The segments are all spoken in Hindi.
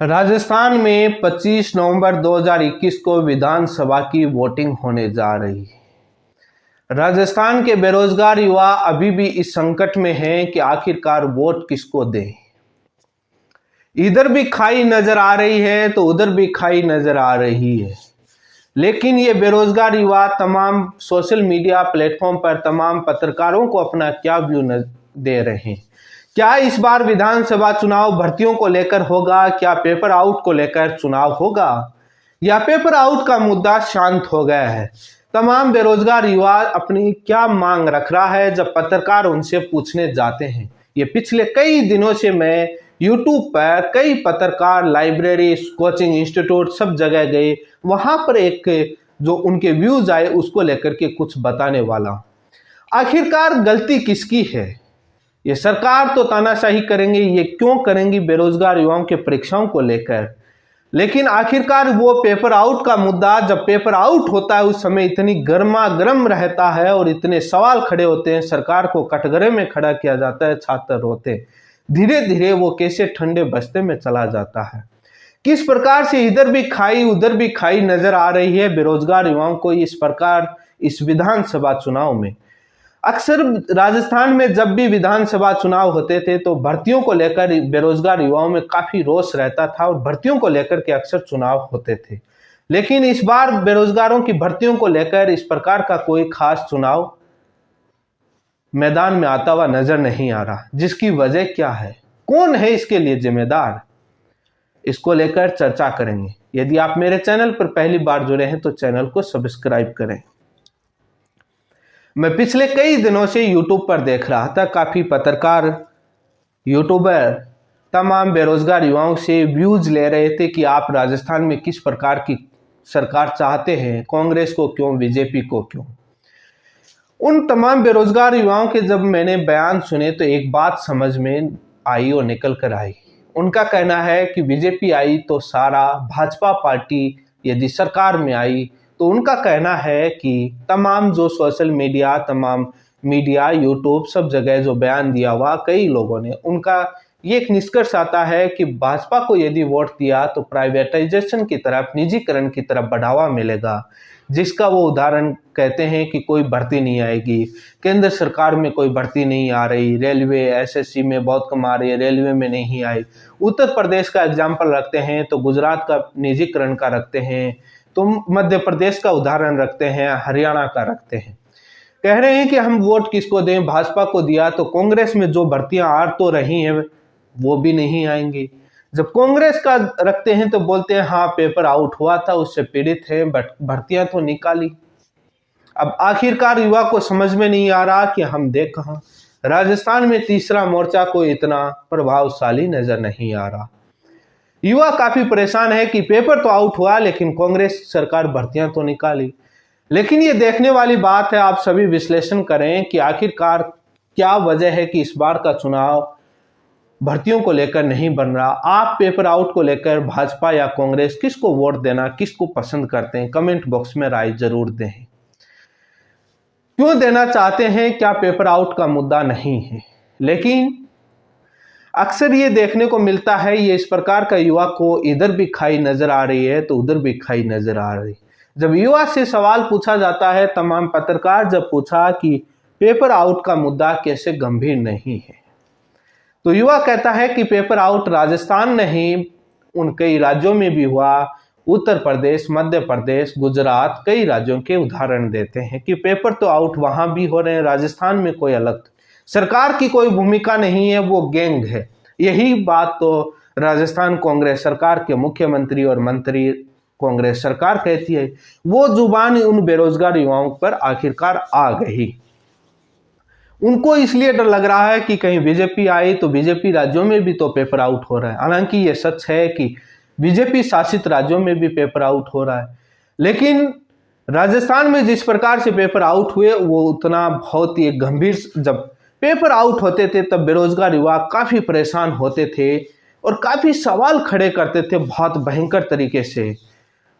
राजस्थान में 25 नवंबर 2021 को विधानसभा की वोटिंग होने जा रही है। राजस्थान के बेरोजगार युवा अभी भी इस संकट में हैं कि आखिरकार वोट किसको दें। इधर भी खाई नजर आ रही है तो उधर भी खाई नजर आ रही है, लेकिन ये बेरोजगार युवा तमाम सोशल मीडिया प्लेटफॉर्म पर तमाम पत्रकारों को अपना क्या व्यू दे रहे हैं। क्या इस बार विधानसभा चुनाव भर्तियों को लेकर होगा? क्या पेपर आउट को लेकर चुनाव होगा, या पेपर आउट का मुद्दा शांत हो गया है? तमाम बेरोजगार युवा अपनी क्या मांग रख रहा है जब पत्रकार उनसे पूछने जाते हैं। ये पिछले कई दिनों से मैं यूट्यूब पर कई पत्रकार, लाइब्रेरी, कोचिंग इंस्टीट्यूट सब जगह गए, वहां पर एक जो उनके व्यूज आए उसको लेकर के कुछ बताने वाला हूं। आखिरकार गलती किसकी है? ये सरकार तो तानाशाही करेंगे, ये क्यों करेंगी बेरोजगार युवाओं के परीक्षाओं को लेकर, लेकिन आखिरकार वो पेपर आउट का मुद्दा, जब पेपर आउट होता है उस समय इतनी गर्मा गर्म रहता है और इतने सवाल खड़े होते हैं, सरकार को कटघरे में खड़ा किया जाता है, छात्र रोते, धीरे धीरे वो कैसे ठंडे बस्ते में चला जाता है। किस प्रकार से इधर भी खाई उधर भी खाई नजर आ रही है बेरोजगार युवाओं को इस प्रकार इस विधानसभा चुनाव में। अक्सर राजस्थान में जब भी विधानसभा चुनाव होते थे तो भर्तियों को लेकर बेरोजगार युवाओं में काफी रोष रहता था और भर्तियों को लेकर के अक्सर चुनाव होते थे, लेकिन इस बार बेरोजगारों की भर्तियों को लेकर इस प्रकार का कोई खास चुनाव मैदान में आता हुआ नजर नहीं आ रहा। जिसकी वजह क्या है, कौन है इसके लिए जिम्मेदार, इसको लेकर चर्चा करेंगे। यदि आप मेरे चैनल पर पहली बार जुड़े हैं तो चैनल को सब्सक्राइब करें। मैं पिछले कई दिनों से यूट्यूब पर देख रहा था, काफी पत्रकार, यूट्यूबर तमाम बेरोजगार युवाओं से व्यूज ले रहे थे कि आप राजस्थान में किस प्रकार की सरकार चाहते हैं, कांग्रेस को क्यों, बीजेपी को क्यों। उन तमाम बेरोजगार युवाओं के जब मैंने बयान सुने तो एक बात समझ में आई और निकल कर आई। उनका कहना है कि बीजेपी आई तो सारा, भाजपा पार्टी यदि सरकार में आई तो उनका कहना है कि तमाम जो सोशल मीडिया, तमाम मीडिया, यूट्यूब सब जगह जो बयान दिया हुआ कई लोगों ने, उनका ये एक निष्कर्ष आता है कि भाजपा को यदि वोट दिया तो प्राइवेटाइजेशन की तरफ, निजीकरण की तरफ बढ़ावा मिलेगा, जिसका वो उदाहरण कहते हैं कि कोई भर्ती नहीं आएगी, केंद्र सरकार में कोई भर्ती नहीं आ रही, रेलवे एसएससी में बहुत कम आ रही है, रेलवे में नहीं आई। उत्तर प्रदेश का एग्जाम्पल रखते हैं तो गुजरात का निजीकरण का रखते हैं, तो मध्य प्रदेश का उदाहरण रखते हैं, हरियाणा का रखते हैं। कह रहे हैं कि हम वोट किसको दें, भाजपा को दिया तो कांग्रेस में जो भर्तियां आ तो रही हैं वो भी नहीं आएंगी। जब कांग्रेस का रखते हैं तो बोलते हैं हाँ पेपर आउट हुआ था, उससे पीड़ित है, बट भर्तियां तो निकाली। अब आखिरकार युवा को समझ में नहीं आ रहा कि हम देख कहां। राजस्थान में तीसरा मोर्चा कोई इतना प्रभावशाली नजर नहीं आ रहा। युवा काफी परेशान है कि पेपर तो आउट हुआ लेकिन कांग्रेस सरकार भर्तियां तो निकाली। लेकिन ये देखने वाली बात है, आप सभी विश्लेषण करें कि आखिरकार क्या वजह है कि इस बार का चुनाव भर्तियों को लेकर नहीं बन रहा। आप पेपर आउट को लेकर भाजपा या कांग्रेस किसको वोट देना, किसको पसंद करते हैं, कमेंट बॉक्स में राय जरूर दें। क्यों देना चाहते हैं, क्या पेपर आउट का मुद्दा नहीं है? लेकिन अक्सर ये देखने को मिलता है, ये इस प्रकार का युवा को इधर भी खाई नजर आ रही है तो उधर भी खाई नजर आ रही। जब युवा से सवाल पूछा जाता है, तमाम पत्रकार जब पूछा कि पेपर आउट का मुद्दा कैसे गंभीर नहीं है, तो युवा कहता है कि पेपर आउट राजस्थान नहीं, उन कई राज्यों में भी हुआ, उत्तर प्रदेश, मध्य प्रदेश, गुजरात, कई राज्यों के उदाहरण देते हैं कि पेपर तो आउट वहां भी हो रहे हैं, राजस्थान में कोई अलग सरकार की कोई भूमिका नहीं है, वो गैंग है। यही बात तो राजस्थान कांग्रेस सरकार के मुख्यमंत्री और मंत्री कांग्रेस सरकार कहती है। वो जुबान उन बेरोजगार युवाओं पर आखिरकार आ गई। उनको इसलिए डर लग रहा है कि कहीं बीजेपी आई तो बीजेपी राज्यों में भी तो पेपर आउट हो रहा है। हालांकि ये सच है कि बीजेपी शासित राज्यों में भी पेपर आउट हो रहा है, लेकिन राजस्थान में जिस प्रकार से पेपर आउट हुए वो उतना बहुत ही गंभीर, जब पेपर आउट होते थे तब बेरोजगार युवा काफी परेशान होते थे और काफी सवाल खड़े करते थे बहुत भयंकर तरीके से।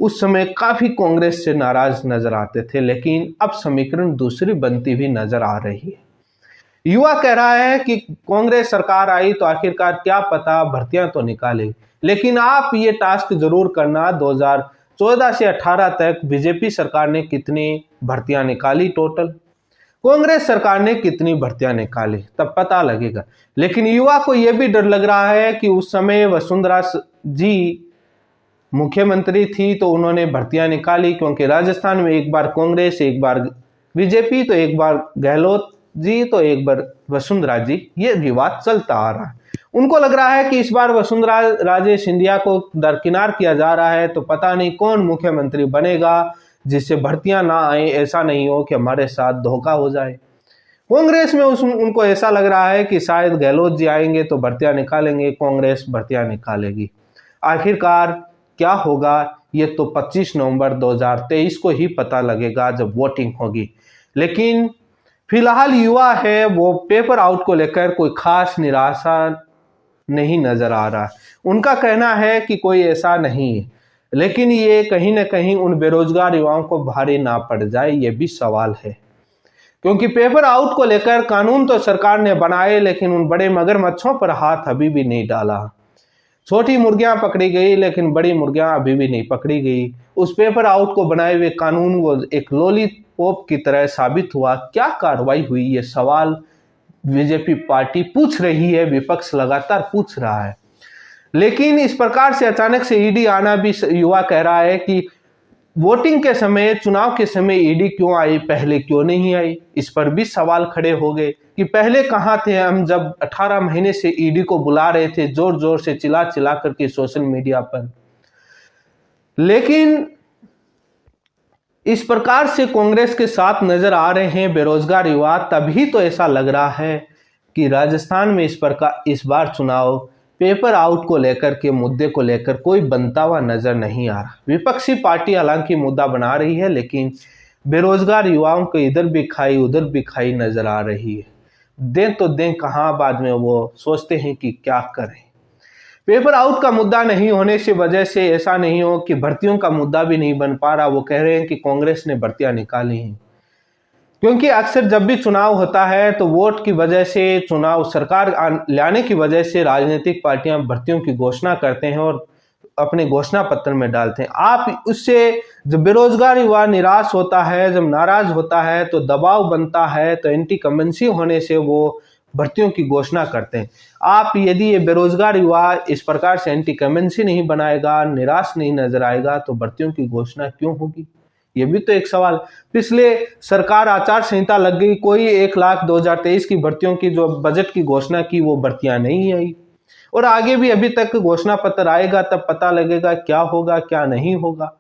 उस समय काफी कांग्रेस से नाराज नजर आते थे, लेकिन अब समीकरण दूसरी बनती हुई नजर आ रही है। युवा कह रहा है कि कांग्रेस सरकार आई तो आखिरकार क्या पता भर्तियां तो निकालेगी, लेकिन आप ये टास्क जरूर करना 2014 से 18 तक बीजेपी सरकार ने कितनी भर्तियां निकाली, टोटल कांग्रेस सरकार ने कितनी भर्तियां निकाली, तब पता लगेगा। लेकिन युवा को यह भी डर लग रहा है कि उस समय वसुंधरा जी मुख्यमंत्री थी तो उन्होंने भर्तियां निकाली, क्योंकि राजस्थान में एक बार कांग्रेस, एक बार बीजेपी, तो एक बार गहलोत जी, तो एक बार वसुंधरा जी, ये विवाद चलता आ रहा है। उनको लग रहा है कि इस बार वसुंधरा राजे सिंधिया को दरकिनार किया जा रहा है, तो पता नहीं कौन मुख्यमंत्री बनेगा जिससे भर्तियां ना आए, ऐसा नहीं हो कि हमारे साथ धोखा हो जाए। कांग्रेस में उनको ऐसा लग रहा है कि शायद गहलोत जी आएंगे तो भर्तियां निकालेंगे, कांग्रेस भर्तियां निकालेगी। आखिरकार क्या होगा ये तो 25 नवंबर 2023 को ही पता लगेगा जब वोटिंग होगी। लेकिन फिलहाल युवा है वो पेपर आउट को लेकर कोई खास निराशा नहीं नजर आ रहा। उनका कहना है कि कोई ऐसा नहीं है, लेकिन ये कहीं ना कहीं उन बेरोजगार युवाओं को भारी ना पड़ जाए, ये भी सवाल है। क्योंकि पेपर आउट को लेकर कानून तो सरकार ने बनाए, लेकिन उन बड़े मगरमच्छों पर हाथ अभी भी नहीं डाला। छोटी मुर्गियां पकड़ी गई, लेकिन बड़ी मुर्गियां अभी भी नहीं पकड़ी गई। उस पेपर आउट को बनाए हुए कानून वो एक लॉलीपॉप की तरह साबित हुआ। क्या कार्रवाई हुई, ये सवाल बीजेपी पार्टी पूछ रही है, विपक्ष लगातार पूछ रहा है। लेकिन इस प्रकार से अचानक से ईडी आना भी, युवा कह रहा है कि वोटिंग के समय, चुनाव के समय ईडी क्यों आई, पहले क्यों नहीं आई। इस पर भी सवाल खड़े हो गए कि पहले कहां थे हम जब 18 महीने से ईडी को बुला रहे थे, जोर जोर से चिल्ला चिल्ला करके सोशल मीडिया पर। लेकिन इस प्रकार से कांग्रेस के साथ नजर आ रहे हैं बेरोजगार युवा, तभी तो ऐसा लग रहा है कि राजस्थान में इस बार चुनाव पेपर आउट को लेकर के मुद्दे को लेकर कोई बनता हुआ नजर नहीं आ रहा। विपक्षी पार्टी हालांकि मुद्दा बना रही है, लेकिन बेरोजगार युवाओं को इधर भी खाई उधर भी खाई नजर आ रही है। दें तो दें कहां, बाद में वो सोचते हैं कि क्या करें। पेपर आउट का मुद्दा नहीं होने से वजह से ऐसा नहीं हो कि भर्तियों का मुद्दा भी नहीं बन पा रहा। वो कह रहे हैं कि कांग्रेस ने भर्तियां निकाली हैं, क्योंकि अक्सर जब भी चुनाव होता है तो वोट की वजह से, चुनाव सरकार लाने की वजह से राजनीतिक पार्टियां भर्तियों की घोषणा करते हैं और अपने घोषणा पत्र में डालते हैं। आप उससे जब बेरोजगार युवा निराश होता है, जब नाराज होता है, तो दबाव बनता है, तो एंटी कमेंसी होने से वो भर्तियों की घोषणा करते हैं। आप यदि ये बेरोजगार युवा इस प्रकार से एंटी कमेंसी नहीं बनाएगा, निराश नहीं नजर आएगा, तो भर्तियों की घोषणा क्यों होगी, ये भी तो एक सवाल। पिछले सरकार आचार संहिता लग गई, कोई 1,00,000 2023 की भर्तियों की जो बजट की घोषणा की वो भर्तियां नहीं आई, और आगे भी अभी तक घोषणा पत्र आएगा तब पता लगेगा क्या होगा क्या नहीं होगा।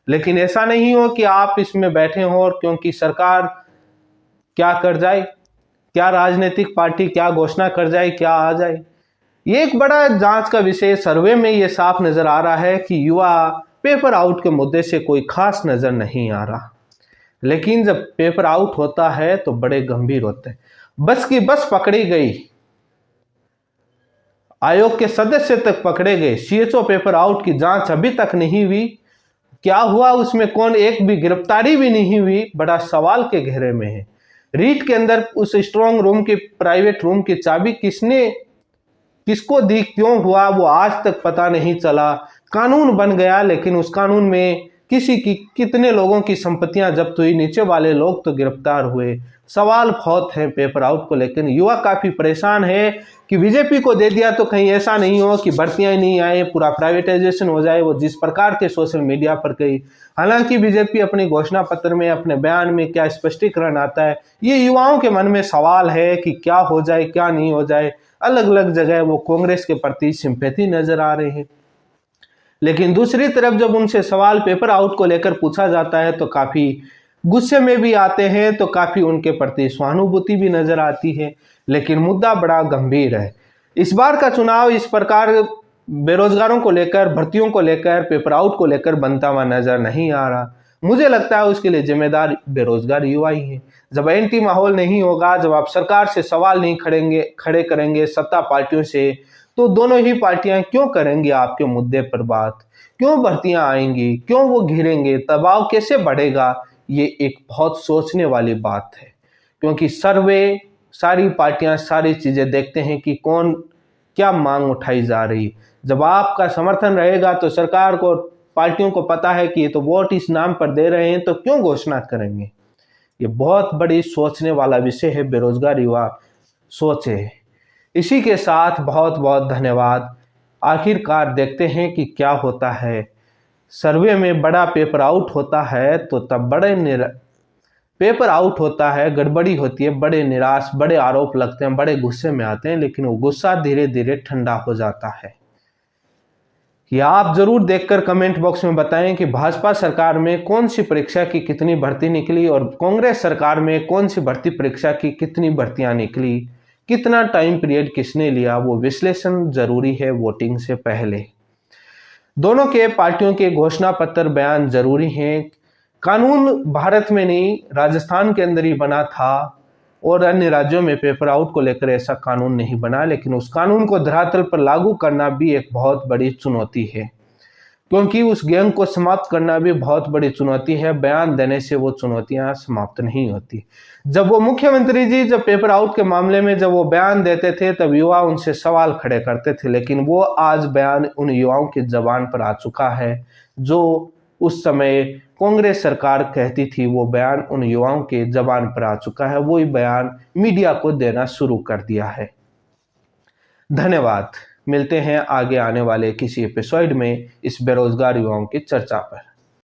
लेकिन ऐसा नहीं हो कि आप इसमें बैठे हो और क्योंकि सरकार क्या कर जाए, क्या राजनीतिक पार्टी क्या घोषणा कर जाए, क्या आ जाए। ये एक बड़ा जांच का विषय। सर्वे में ये साफ नजर आ रहा है कि युवा पेपर आउट के मुद्दे से कोई खास नजर नहीं आ रहा, लेकिन जब पेपर आउट होता है तो बड़े गंभीर होते हैं। बस की बस पकड़ी गई, आयोग के सदस्य तक पकड़े गए, सीएचओ पेपर आउट की जांच अभी तक नहीं हुई। क्या हुआ उसमें, कौन, एक भी गिरफ्तारी भी नहीं हुई, बड़ा सवाल के घेरे में है। रीट के अंदर उस स्ट्रांग रूम की, प्राइवेट रूम की चाबी किसको दी, क्यों हुआ, वो आज तक पता नहीं चला। कानून बन गया, लेकिन उस कानून में कितने लोगों की संपत्तियां जब्त हुई, नीचे वाले लोग तो गिरफ्तार हुए। सवाल बहुत है पेपर आउट को लेकर। युवा काफी परेशान है कि बीजेपी को दे दिया तो कहीं ऐसा नहीं हो कि भर्तियां नहीं आए, पूरा प्राइवेटाइजेशन हो जाए, वो जिस प्रकार के सोशल मीडिया पर कही। हालांकि बीजेपी अपने घोषणा पत्र में, अपने बयान में क्या स्पष्टीकरण आता है, ये युवाओं के मन में सवाल है कि क्या हो जाए क्या नहीं हो जाए। अलग अलग जगह वो कांग्रेस के प्रति सिंपैथी नजर आ रहे हैं, लेकिन दूसरी तरफ जब उनसे सवाल पेपर आउट को लेकर पूछा जाता है तो काफी गुस्से में भी आते हैं, तो काफी उनके प्रति सहानुभूति भी नजर आती है। लेकिन मुद्दा बड़ा गंभीर है। इस बार का चुनाव इस प्रकार बेरोजगारों को लेकर, भर्तियों को लेकर, पेपर आउट को लेकर बनता हुआ नजर नहीं आ रहा। मुझे लगता है उसके लिए जिम्मेदार बेरोजगार युवा ही है। जब एंटी माहौल नहीं होगा, जब आप सरकार से सवाल नहीं खड़े करेंगे सत्ता पार्टियों से, तो दोनों ही पार्टियां क्यों करेंगी आपके मुद्दे पर बात, क्यों भर्तियां आएंगी, क्यों वो घिरेंगे, दबाव कैसे बढ़ेगा। ये एक बहुत सोचने वाली बात है, क्योंकि सर्वे सारी पार्टियां सारी चीज़ें देखते हैं कि कौन क्या मांग उठाई जा रही। जब आपका समर्थन रहेगा तो सरकार को, पार्टियों को पता है कि ये तो वोट इस नाम पर दे रहे हैं, तो क्यों घोषणा करेंगे। ये बहुत बड़ी सोचने वाला विषय है, बेरोजगार युवा सोचे। इसी के साथ बहुत बहुत धन्यवाद। आखिरकार देखते हैं कि क्या होता है। सर्वे में बड़ा पेपर आउट होता है तो तब पेपर आउट होता है, गड़बड़ी होती है, बड़े निराश, बड़े आरोप लगते हैं, बड़े गुस्से में आते हैं, लेकिन वो गुस्सा धीरे धीरे ठंडा हो जाता है। या आप जरूर देखकर कमेंट बॉक्स में बताएं कि भाजपा सरकार में कौन सी परीक्षा की कितनी भर्ती निकली और कांग्रेस सरकार में कौन सी भर्ती परीक्षा की कितनी भर्तियां निकली, कितना टाइम पीरियड किसने लिया। वो विश्लेषण जरूरी है वोटिंग से पहले। दोनों के पार्टियों के घोषणा पत्र बयान जरूरी हैं। कानून भारत में नहीं, राजस्थान के अंदर ही बना था और अन्य राज्यों में पेपर आउट को लेकर ऐसा कानून नहीं बना, लेकिन उस कानून को धरातल पर लागू करना भी एक बहुत बड़ी चुनौती है, क्योंकि उस गैंग को समाप्त करना भी बहुत बड़ी चुनौती है। बयान देने से वो चुनौतियां समाप्त नहीं होती। जब वो मुख्यमंत्री जी जब पेपर आउट के मामले में जब वो बयान देते थे तब युवा उनसे सवाल खड़े करते थे, लेकिन वो आज बयान उन युवाओं की जबान पर आ चुका है। जो उस समय कांग्रेस सरकार कहती थी, वो बयान उन युवाओं के जबान पर आ चुका है। वही बयान मीडिया को देना शुरू कर दिया है। धन्यवाद। मिलते हैं आगे आने वाले किसी एपिसोड में इस बेरोजगार युवाओं की चर्चा पर।